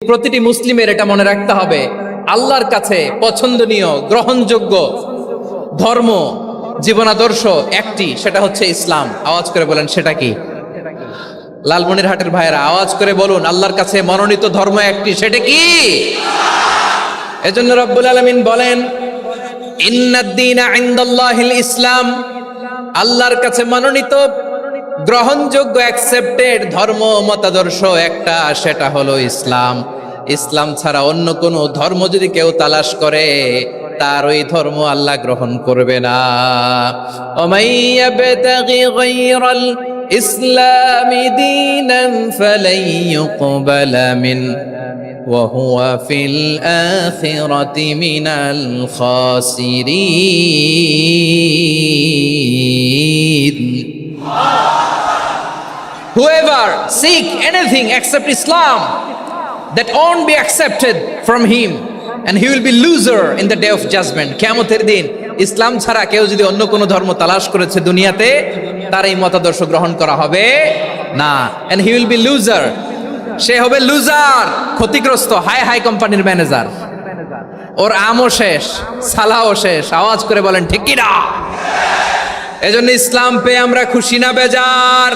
প্রতিটি মুসলিমের এটা মনে রাখতে হবে, আল্লাহর কাছে পছন্দনীয় গ্রহণযোগ্য ধর্ম জীবনাদর্শ একটি, সেটা হচ্ছে ইসলাম। আওয়াজ করে বলেন সেটা কি? লালমনিরহাটের ভাইয়েরা আওয়াজ করে বলুন, আল্লাহর কাছে মনোনীত ধর্ম একটি, সেটা কি? এজন্য রব্বুল আলামিন বলেন, ইন্নাদ-দীনা ইনদাল্লাহিল ইসলাম, আল্লাহর কাছে মনোনীত গ্রহণযোগ্য অ্যাকসেপ্টেড ধর্ম মতাদর্শ একটা, সেটা হলো ইসলাম। ইসলাম ছাড়া অন্য কোনো ধর্ম যদি কেউ তালাশ করে, তার ওই ধর্ম আল্লাহ গ্রহণ করবে না। ওমাইয়াবতাগি গায়রাল ইসলামি দীনান ফালাই ইউকবালা মিন ওয়া হুয়া ফিল আখিরাতি মিনাল খাসিরিন। Whoever seek anything except Islam, that won't be accepted from him, and he will be loser in the day of judgment. কিয়ামতের দিন ইসলাম ছাড়া কেউ যদি অন্য কোনো ধর্ম তালাশ করেছে দুনিয়াতে, তার এই মতাদর্শ গ্রহণ করা হবে না, and he will be loser. সে হবে লুজার, ক্ষতিগ্রস্ত। হাই হাই কোম্পানির ম্যানেজার, ওর আমও শেষ, সালাও শেষ। আওয়াজ করে বলেন ঠিক কি না? এজন্য ইসলাম পেয়ে আমরা খুশি না বেজার?